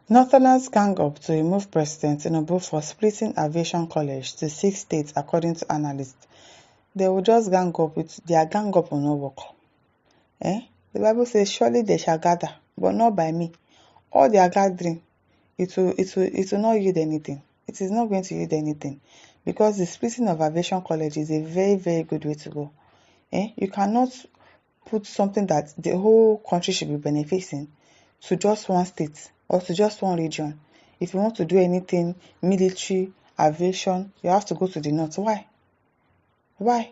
Northerners gang up to remove President Tinubu for splitting Aviation College to 6 states according to analysts. They will just gang up, their gang up will not work. The Bible says, surely they shall gather, but not by me. All their gathering, it will not yield anything. It is not going to yield anything. Because the splitting of Aviation College is a very, very good way to go. You cannot put something that the whole country should be benefiting to just one state or to just one region. If you want to do anything, military, aviation, you have to go to the north. Why?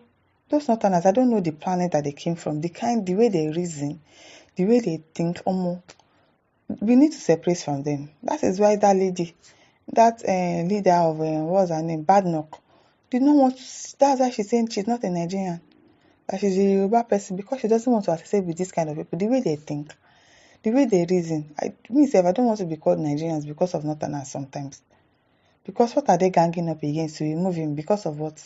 Those northerners, I don't know the planet that they came from, the way they reason, the way they think, we need to separate from them. That is why that lady, that leader of, what's her name, Badnoch, did not want to, that's why she's saying she's not a Nigerian, that she's a Yoruba person, because she doesn't want to associate with this kind of people, the way they think, the way they reason. I don't want to be called Nigerians because of northerners sometimes. Because what are they ganging up against to remove him? Because of what?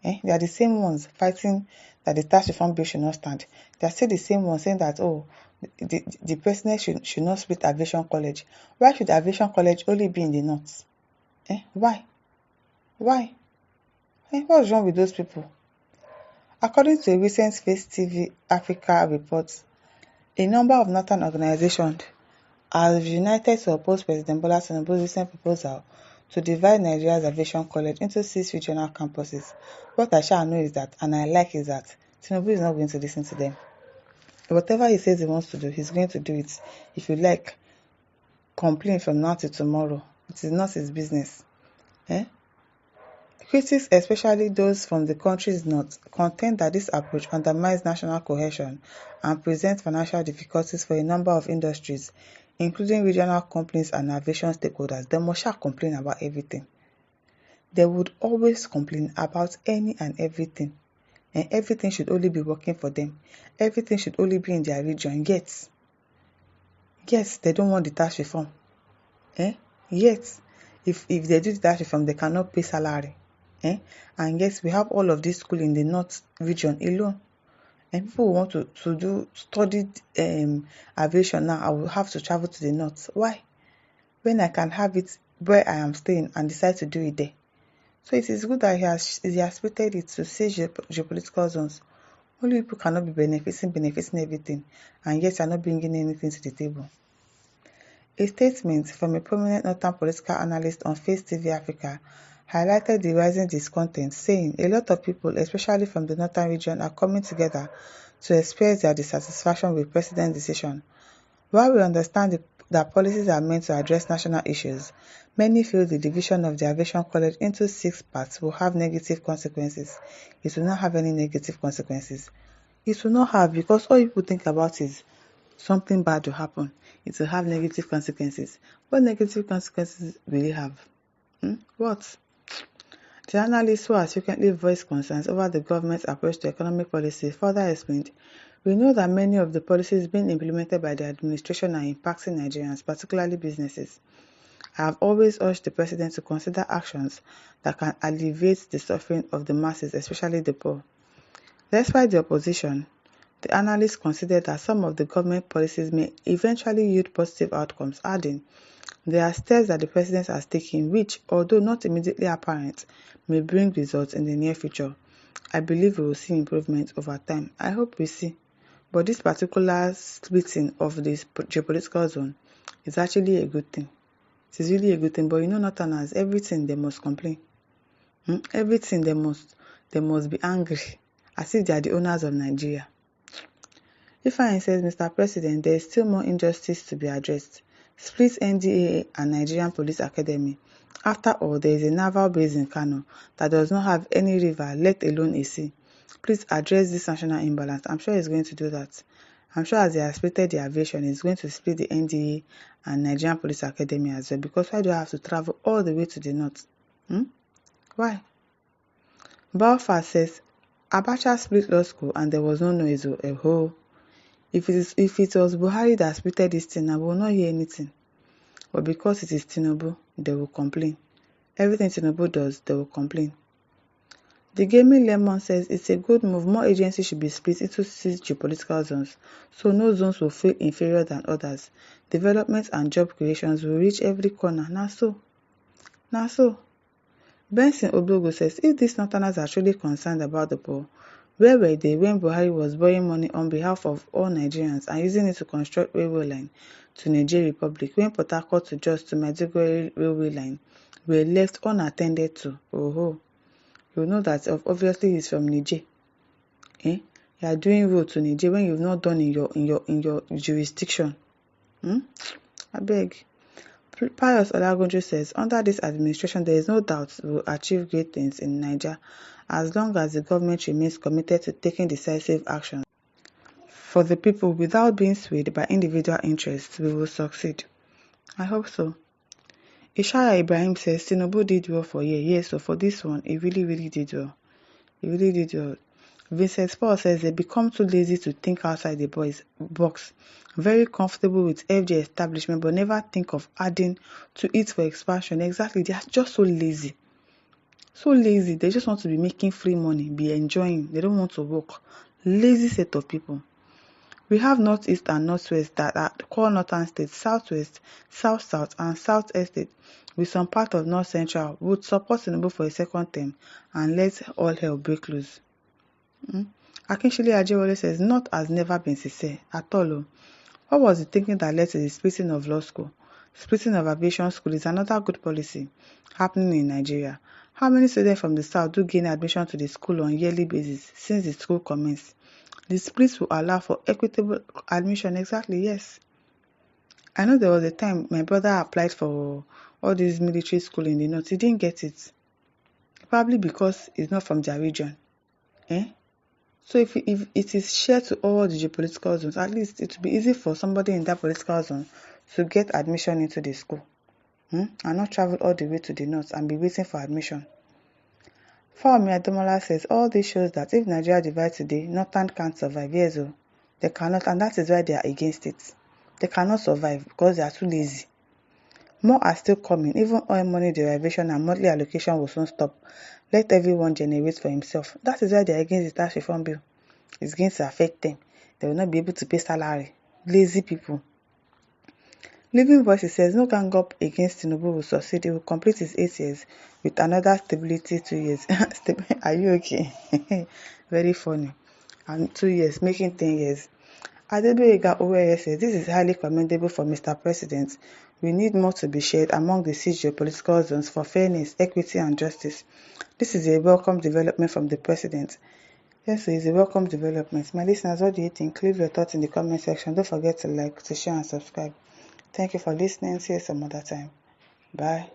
They are the same ones fighting that the tax reform bill should not stand. They are still the same ones saying that, the president should not split Aviation College. Why should Aviation College only be in the north? Why? What's wrong with those people? According to a recent Face TV Africa report, a number of northern organizations have united to oppose President Bola Tinubu's recent proposal to divide Nigeria's Aviation College into 6 regional campuses. What I shall know is that, and I like, is that Tinubu is not going to listen to them. Whatever he says he wants to do, he's going to do it. If you like, complain from now till tomorrow. It is not his business. Critics, especially those from the country's north, contend that this approach undermines national cohesion and presents financial difficulties for a number of industries, including regional companies and aviation stakeholders. They must complain about everything. They would always complain about any and everything. And everything should only be working for them. Everything should only be in their region. Yet, they don't want the tax reform. Yet, if they do the tax reform, they cannot pay salary. And yes, we have all of this school in the north region alone. And people want to study aviation now, I will have to travel to the north. Why? When I can have it where I am staying and decide to do it there. So it is good that he has splitted it to 6 geopolitical zones. Only people cannot be benefiting everything, and yet are not bringing anything to the table. A statement from a prominent northern political analyst on Face TV Africa highlighted the rising discontent, saying a lot of people, especially from the northern region, are coming together to express their dissatisfaction with President's decision. While we understand that policies are meant to address national issues, many feel the division of the Aviation College into 6 parts will have negative consequences. It will not have any negative consequences. It will not have, because all people think about is something bad will happen. It will have negative consequences. What negative consequences will it have? What? The analyst, who has frequently voiced concerns over the government's approach to economic policy, further explained, "We know that many of the policies being implemented by the administration are impacting Nigerians, particularly businesses. I have always urged the President to consider actions that can alleviate the suffering of the masses, especially the poor." Despite the opposition, the analyst considered that some of the government policies may eventually yield positive outcomes, adding, "There are steps that the President has taken which, although not immediately apparent, may bring results in the near future. I believe we will see improvement over time." I hope we see. But this particular splitting of this geopolitical zone is actually a good thing. It is really a good thing. But northerners, everything they must complain. Everything they must be angry, as if they are the owners of Nigeria. Ifeanyi says, "Mr. President, there is still more injustice to be addressed. Split NDAA and Nigerian Police Academy. After all, there is a naval base in Kano that does not have any river, let alone a sea. Please address this national imbalance." I'm sure he's going to do that. I'm sure as he has splitted the aviation, he's going to split the NDA and Nigerian Police Academy as well. Because why do I have to travel all the way to the north? Why? Balfour says, "Abacha split law school and there was no noise. If it was Buhari that splitted this thing, I will not hear anything. But because it is Tinubu, they will complain. Everything Tinubu does, they will complain." The Gaming Lemon says it's a good move. More agencies should be split into 6 geopolitical zones, so no zones will feel inferior than others. Development and job creations will reach every corner. Na so. Benson Oblogo says if these northerners are truly concerned about the poor, where were they when Buhari was borrowing money on behalf of all Nigerians and using it to construct railway line to Niger Republic, when Port Harcourt to Jos to Maiduguri railway line were left unattended to? Oh, you know that obviously he's from Niger. You are doing road to Niger when you've not done in your jurisdiction. I beg. Pius Olagunju says, under this administration, there is no doubt we will achieve great things in Niger as long as the government remains committed to taking decisive action for the people without being swayed by individual interests. We will succeed. I hope so. Ishaya Ibrahim says, Tinubu did well for a year. Yes, so for this one, he really did well. Vincent Paul says they become too lazy to think outside the box. Very comfortable with FJ establishment, but never think of adding to it for expansion. Exactly, they are just so lazy. They just want to be making free money, be enjoying. They don't want to work. Lazy set of people. We have Northeast and Northwest that are core northern states, Southwest, South, and Southwest states, with some part of North Central, would support Tinubu for a second term and let all hell break loose. Akinshile Ajewole says, North has never been sincere at all. What was the thinking that led to the splitting of law school? Splitting of aviation school is another good policy happening in Nigeria. How many students from the South do gain admission to the school on a yearly basis since the school commenced? The split will allow for equitable admission. Exactly, yes. I know there was a time my brother applied for all these military school in the North. He didn't get it. Probably because he's not from their region. So if it is shared to all the geopolitical zones, at least it will be easy for somebody in that political zone to get admission into the school and not travel all the way to the north and be waiting for admission. Fawmi Ademola says, all this shows that if Nigeria divides today, Northern can't survive. Yes, they cannot, and that is why they are against it. They cannot survive because they are too lazy. More are still coming. Even oil money derivation and monthly allocation will soon stop. Let everyone generate for himself. That is why they are against the tax reform bill. It's going to affect them. They will not be able to pay salary. Lazy people. Living Voices says, no gang up against Tinubu will succeed. He will complete his 8 years with another stability 2 years. Are you okay? Very funny. And 2 years, making 10 years. Adebeyega Owere says, this is highly commendable for Mr. President. We need more to be shared among the 6 geopolitical zones for fairness, equity, and justice. This is a welcome development from the President. Yes, it is a welcome development. My listeners, what do you think? Leave your thoughts in the comment section. Don't forget to like, to share, and subscribe. Thank you for listening. See you some other time. Bye.